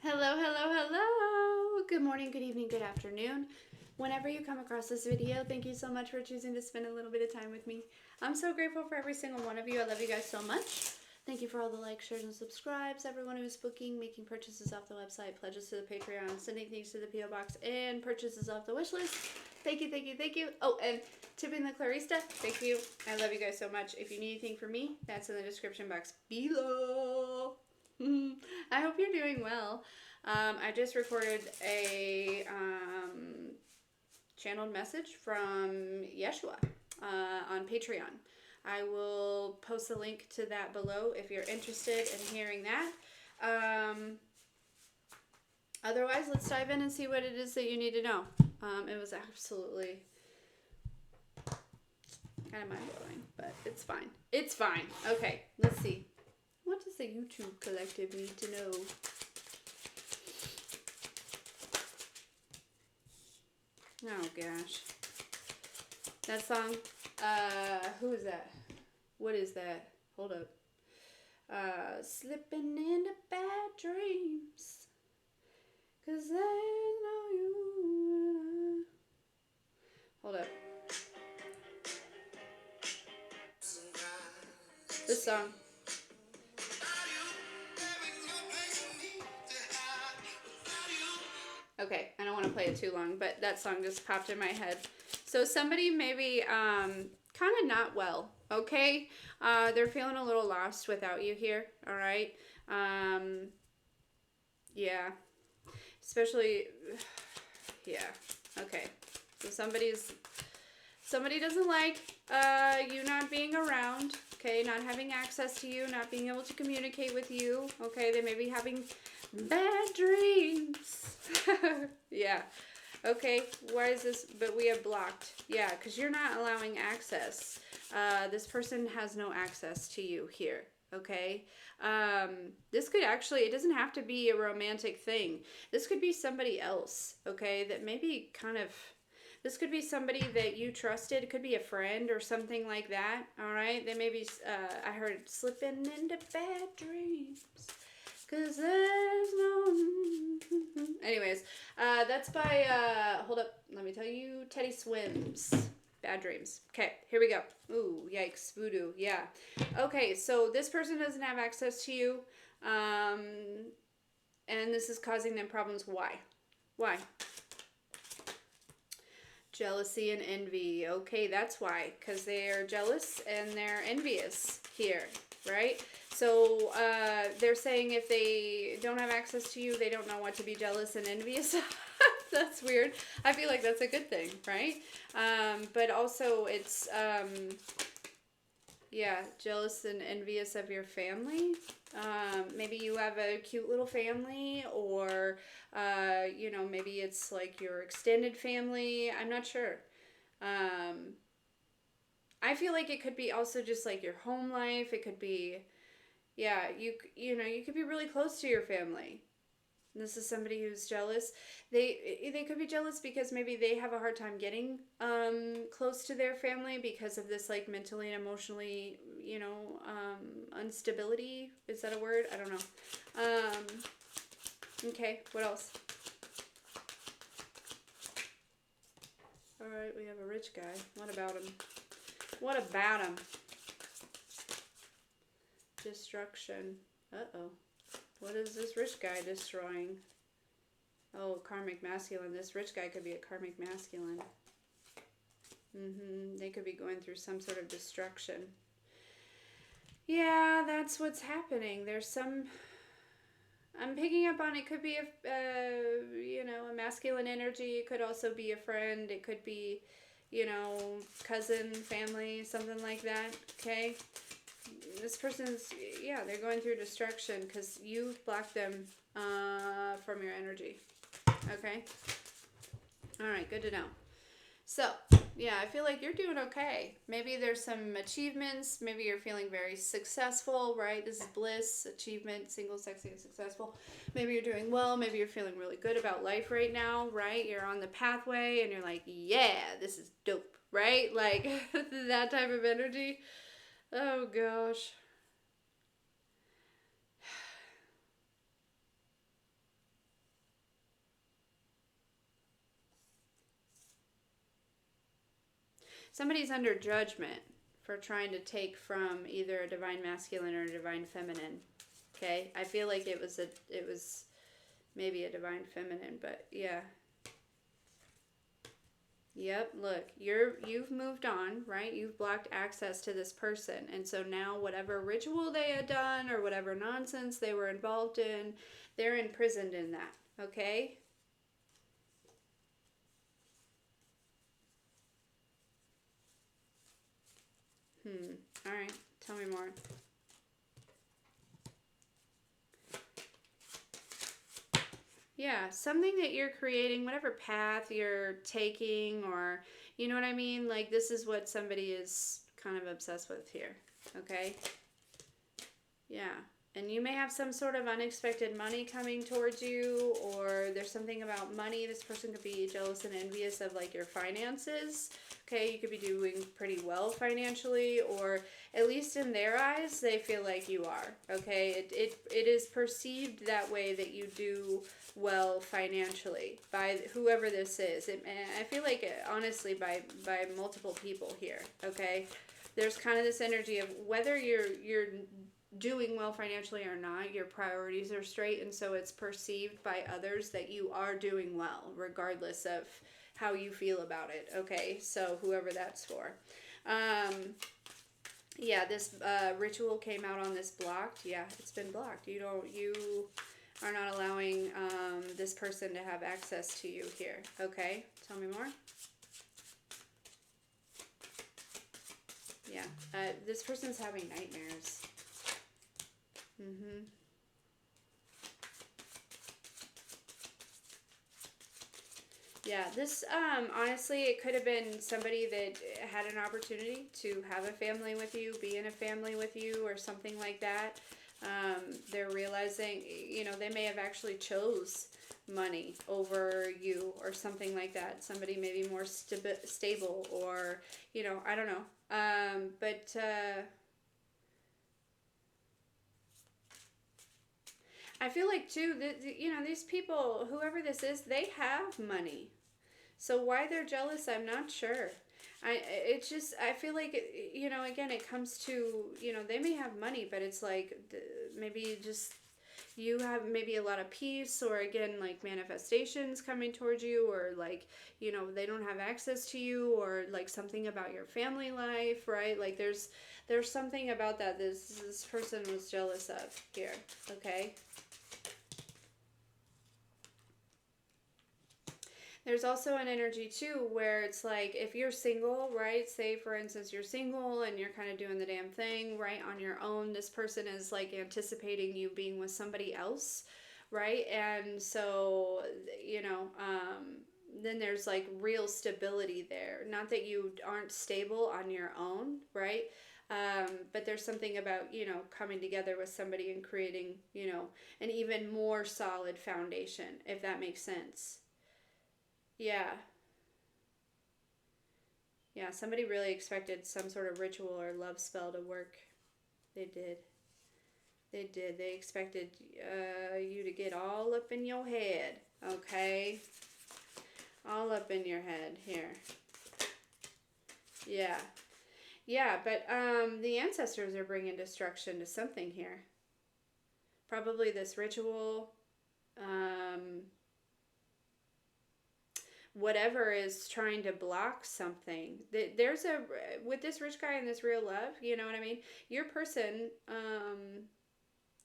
Hello, hello, hello. Good morning, good evening, good afternoon. Whenever you come across this video, thank you so much for choosing to spend a little bit of time with me. I'm so grateful for every single one of you. I love you guys so much. Thank you for all the likes, shares, and subscribes. Everyone who's booking, making purchases off the website, pledges to the Patreon, sending things to the P.O. Box, and purchases off the wish list. Thank you, thank you, thank you. Oh, and tipping the Clarista, thank you. I love you guys so much. If you need anything from me, that's in the description box below. I hope you're doing well. I just recorded a channeled message from Yeshua on Patreon. I will post a link to that below if you're interested in hearing that. Otherwise, let's dive in and see what it is that you need to know. It was absolutely kind of mind-blowing, but it's fine. It's fine. Okay, let's see. What does the YouTube collective need to know? Oh gosh. That song, who is that? What is that? Hold up. Slipping into bad dreams. 'Cause there's no you. Hold up. This song. Okay, I don't want to play it too long, but that song just popped in my head. So somebody maybe kind of not well, okay? They're feeling a little lost without you here, all right? Yeah. Especially, yeah. Okay. So somebody doesn't like you not being around, okay? Not having access to you, not being able to communicate with you, okay? They may be having bad dreams. Yeah. Okay, why is this? But we have blocked. Yeah, because you're not allowing access. This person has no access to you here. Okay. This could actually, it doesn't have to be a romantic thing. This could be somebody else. Okay, that maybe kind of. This could be somebody that you trusted. It could be a friend or something like that. All right. They may be. I heard slipping into bad dreams. 'Cause there's no... Anyways, that's by, hold up, let me tell you, Teddy Swims. Bad Dreams. Okay, here we go. Ooh, yikes, voodoo, yeah. Okay, so this person doesn't have access to you, and this is causing them problems. Why? Why? Jealousy and envy. Okay, that's why. Because they are jealous and they're envious here, right? So they're saying if they don't have access to you, they don't know what to be jealous and envious. That's weird. I feel like that's a good thing, right? But also it's, yeah, jealous and envious of your family. Maybe you have a cute little family, or, you know, maybe it's like your extended family. I'm not sure. I feel like it could be also just like your home life. It could be, yeah, you know, you could be really close to your family. This is somebody who's jealous. They could be jealous because maybe they have a hard time getting close to their family because of this like mentally and emotionally, you know, instability. Is that a word? I don't know. Okay, what else? All right, we have a rich guy. What about him? What about him? Destruction. Uh-oh. What is this rich guy destroying? Oh, karmic masculine. This rich guy could be a karmic masculine. They could be going through some sort of destruction. Yeah, that's what's happening. There's some... I'm picking up on it could be a, you know, a masculine energy. It could also be a friend. It could be, you know, cousin, family, something like that. Okay? This person's, yeah, they're going through destruction because you've blocked them from your energy. Okay? All right, good to know. So, yeah, I feel like you're doing okay. Maybe there's some achievements. Maybe you're feeling very successful, right? This is bliss, achievement, single, sexy, and successful. Maybe you're doing well. Maybe you're feeling really good about life right now, right? You're on the pathway and you're like, yeah, this is dope, right? Like that type of energy. Oh, gosh. somebody's under judgment for trying to take from either a divine masculine or a divine feminine. Okay, I feel like it was maybe a divine feminine, but yeah. Yep, look, you've moved on, right? You've blocked access to this person. And so now whatever ritual they had done or whatever nonsense they were involved in, they're imprisoned in that, okay? All right, tell me more. Yeah, something that you're creating, whatever path you're taking, or you know what I mean? Like, this is what somebody is kind of obsessed with here, okay? Yeah, and you may have some sort of unexpected money coming towards you, or there's something about money. This person could be jealous and envious of, like, your finances. Okay, you could be doing pretty well financially, or at least in their eyes, they feel like you are. Okay, it is perceived that way, that you do well financially by whoever this is. And I feel like, honestly, by multiple people here. Okay, there's kind of this energy of whether you're doing well financially or not, your priorities are straight, and so it's perceived by others that you are doing well, regardless of how you feel about it. Okay, so whoever that's for. Yeah, this ritual came out on this blocked. Yeah, it's been blocked. You are not allowing this person to have access to you here. Okay, tell me more. Yeah, this person's having nightmares. Yeah, this, honestly, it could have been somebody that had an opportunity to have a family with you, be in a family with you, or something like that. They're realizing, you know, they may have actually chose money over you or something like that. Somebody maybe more stable, or, you know, I don't know. But I feel like, too, that, you know, these people, whoever this is, they have money. So why they're jealous, I'm not sure. It's just, I feel like, you know, again, it comes to, you know, they may have money, but it's like, maybe just, you have maybe a lot of peace, or again, like manifestations coming towards you, or like, you know, they don't have access to you, or like something about your family life, right? Like there's something about that this person was jealous of here, okay? There's also an energy too where it's like, if you're single, right? Say for instance you're single and you're kind of doing the damn thing, right, on your own. This person is like anticipating you being with somebody else, right? And so, you know, then there's like real stability there. Not that you aren't stable on your own, right? But there's something about, you know, coming together with somebody and creating, you know, an even more solid foundation, if that makes sense. Yeah. Yeah, somebody really expected some sort of ritual or love spell to work. They did. They did. They expected you to get all up in your head, okay? All up in your head here. Yeah. Yeah, but the ancestors are bringing destruction to something here. Probably this ritual. Whatever is trying to block something. There's a, with this rich guy and this real love, you know what I mean? Your person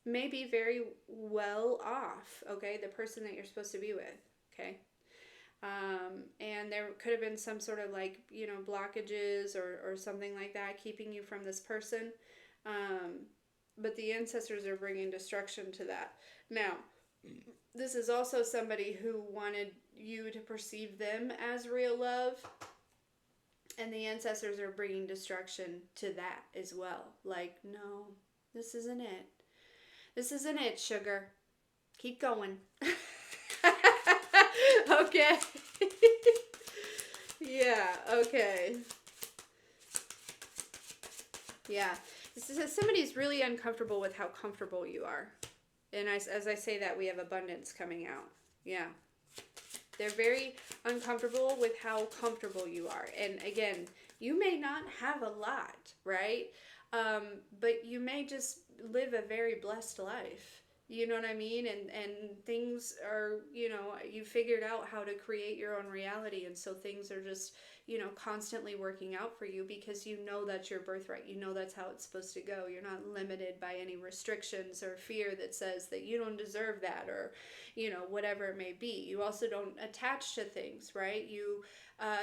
may be very well off, okay? The person that you're supposed to be with, okay? And there could have been some sort of like, you know, blockages or something like that keeping you from this person. But the ancestors are bringing destruction to that. Now, this is also somebody who wanted you to perceive them as real love, and the ancestors are bringing destruction to that as well. Like, no, this isn't it. This isn't it, sugar. Keep going. Okay. Yeah, okay. Yeah. This is, somebody's really uncomfortable with how comfortable you are. And as I say that, we have abundance coming out. Yeah. They're very uncomfortable with how comfortable you are. And again, You may not have a lot, right? But you may just live a very blessed life. You know what I mean? And things are, you know, you figured out how to create your own reality. And so things are just, you know, constantly working out for you because you know that's your birthright. You know that's how it's supposed to go. You're not limited by any restrictions or fear that says that you don't deserve that, or, you know, whatever it may be. You also don't attach to things, right? You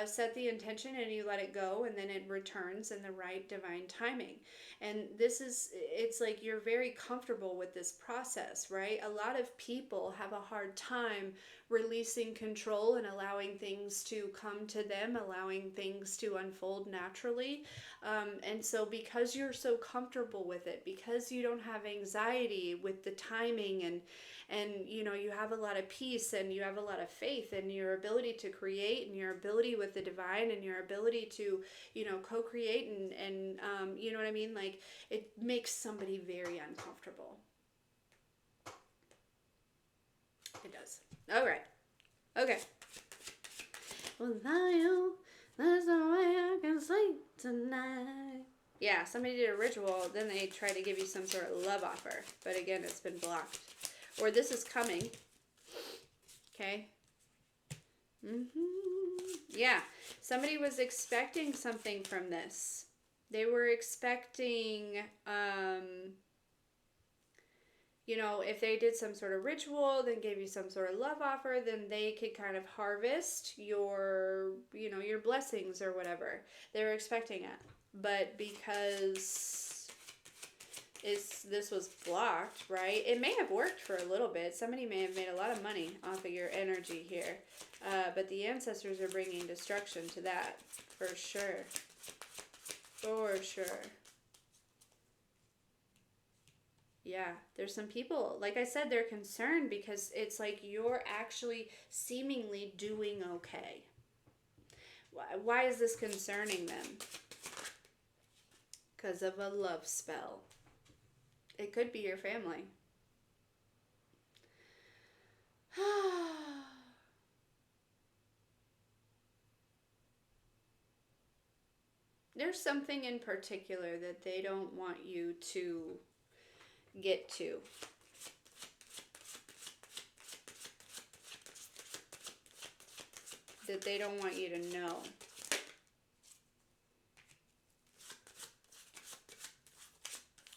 set the intention and you let it go, and then it returns in the right divine timing. And this is, it's like you're very comfortable with this process, right? A lot of people have a hard time releasing control and allowing things to come to them, allowing things to unfold naturally. And so because you're so comfortable with it, because you don't have anxiety with the timing, and you know, you have a lot of peace and you have a lot of faith in your ability to create and your ability with the divine and your ability to, you know, co-create and you know what I mean? Like, it makes somebody very uncomfortable. It does. All right. Okay. Without you, there's no way I can sleep tonight. Yeah, somebody did a ritual, then they try to give you some sort of love offer. But again, it's been blocked. Or this is coming. Okay. Yeah. Somebody was expecting something from this. They were expecting, you know, if they did some sort of ritual, then gave you some sort of love offer, then they could kind of harvest your, you know, your blessings or whatever. They were expecting it. But because this was blocked, right? It may have worked for a little bit. Somebody may have made a lot of money off of your energy here. But the ancestors are bringing destruction to that, for sure. For sure. Yeah, there's some people, like I said, they're concerned because it's like you're actually seemingly doing okay. Why is this concerning them? Because of a love spell. It could be your family. There's something in particular that they don't want you to get to. That they don't want you to know.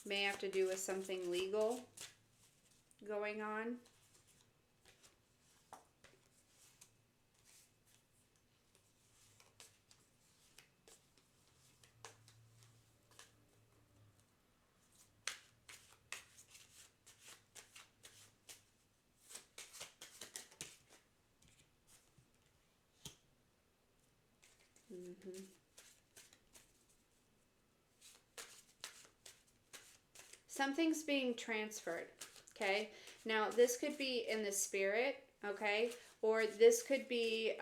May have to do with something legal going on. Something's being transferred, okay? Now, this could be in the spirit, okay? Or this could be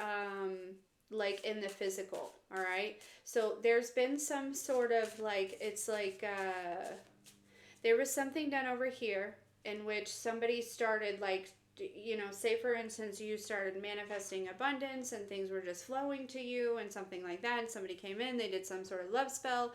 like in the physical, all right? So there's been some sort of like, it's like there was something done over here in which somebody started like, you know, say for instance, you started manifesting abundance and things were just flowing to you and something like that. And somebody came in, they did some sort of love spell.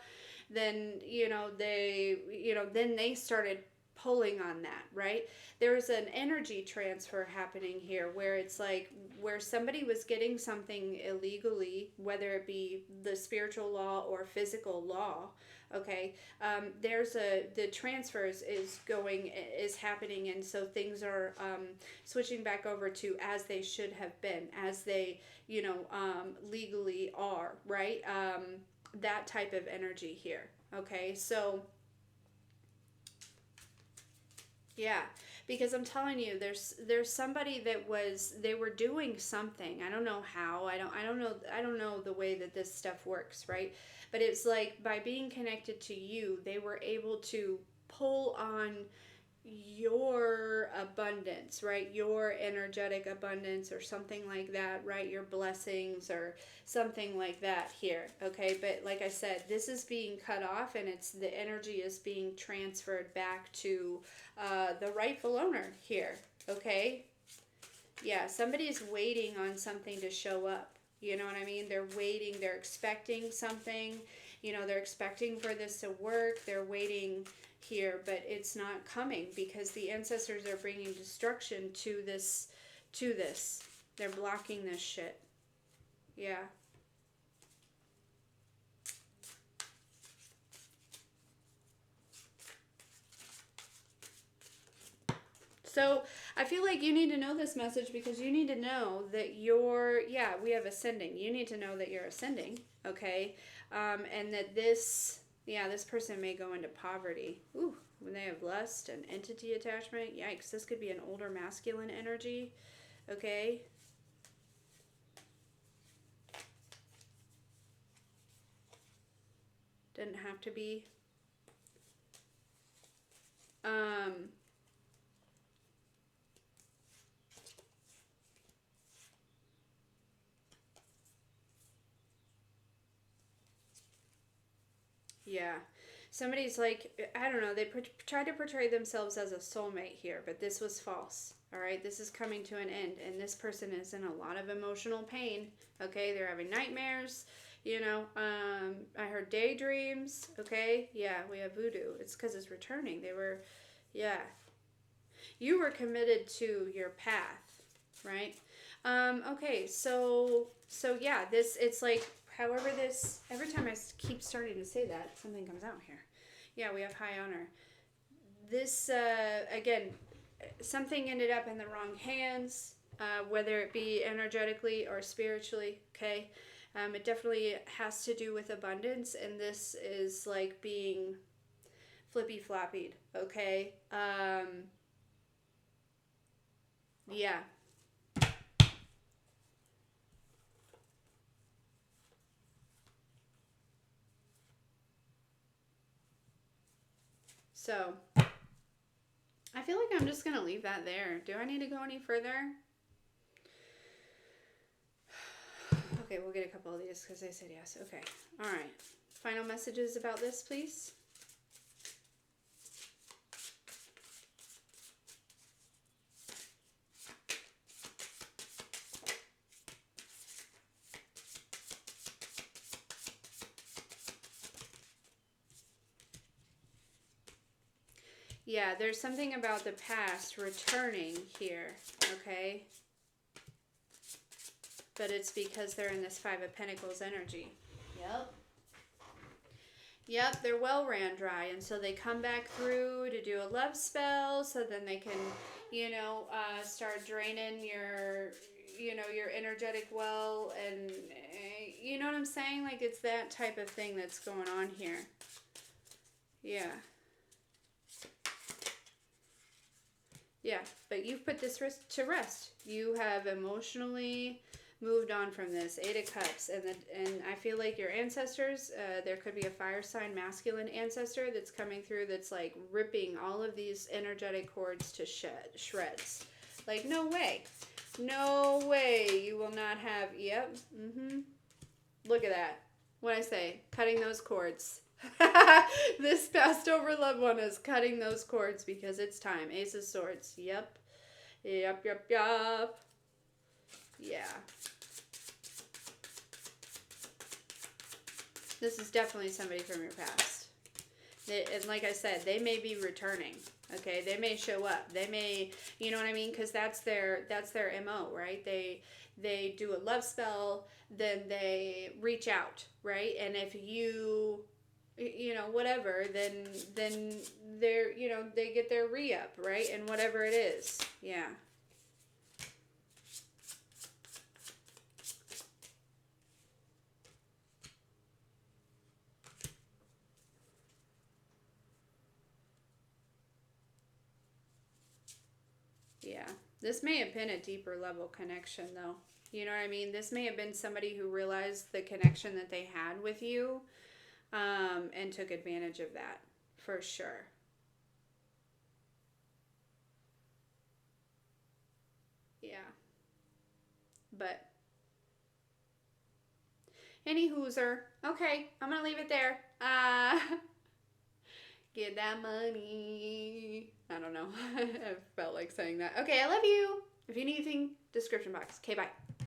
Then, you know, then they started pulling on that, right? There's an energy transfer happening here where it's like where somebody was getting something illegally, whether it be the spiritual law or physical law. Okay, the transfers is happening, and so things are switching back over to as they should have been, as they, you know, legally are, right? That type of energy here. Okay, so yeah, because I'm telling you, there's somebody that they were doing something. I don't know how. I don't know the way that this stuff works, right? But it's like by being connected to you, they were able to pull on your abundance, right? Your energetic abundance or something like that, right? Your blessings or something like that here, okay? But like I said, this is being cut off and the energy is being transferred back to the rightful owner here, okay? Yeah, somebody's waiting on something to show up. You know what I mean? They're waiting. They're expecting something. You know, they're expecting for this to work. They're waiting here, but it's not coming because the ancestors are bringing destruction to this. They're blocking this shit. Yeah. So I feel like you need to know this message because you need to know that we have ascending. You need to know that you're ascending, okay? And that this person may go into poverty. Ooh, when they have lust and entity attachment. Yikes, this could be an older masculine energy, okay? Doesn't have to be. Yeah. Somebody's like, I don't know, they try to portray themselves as a soulmate here, but this was false. All right, this is coming to an end, and this person is in a lot of emotional pain. Okay, they're having nightmares. You know, I heard daydreams. Okay, yeah, we have voodoo. It's because it's returning. Yeah. You were committed to your path, right? Okay, so yeah, it's like, however this, every time I keep starting to say that, something comes out here. Yeah, we have high honor. This, again, something ended up in the wrong hands, whether it be energetically or spiritually, okay? It definitely has to do with abundance, and this is like being flippy-floppied, okay? Yeah. So, I feel like I'm just going to leave that there. Do I need to go any further? Okay, we'll get a couple of these because they said yes. Okay. All right. Final messages about this, please. Yeah, there's something about the past returning here, okay? But it's because they're in this Five of Pentacles energy. Yep, their well ran dry, and so they come back through to do a love spell, so then they can, start draining your energetic well, and you know what I'm saying? Like, it's that type of thing that's going on here. Yeah. Yeah, but you've put this to rest. You have emotionally moved on from this. Eight of Cups, and I feel like your ancestors, there could be a fire sign masculine ancestor that's coming through that's like ripping all of these energetic cords to shreds. Like, no way. No way you will not have, yep, Look at that. What I say, cutting those cords. This passed over loved one is cutting those cords because it's time. Ace of Swords. Yep. Yeah. This is definitely somebody from your past. And like I said, they may be returning. Okay, they may show up. They may, you know what I mean? Because that's their MO, right? They do a love spell, then they reach out, right? And if you whatever, then they're, they get their re-up, right? And whatever it is. Yeah. Yeah. This may have been a deeper level connection, though. You know what I mean? This may have been somebody who realized the connection that they had with you, and took advantage of that, for sure. Yeah. But, any hooser. Okay, I'm going to leave it there. Get that money. I don't know. I felt like saying that. Okay, I love you. If you need anything, description box. Okay, bye.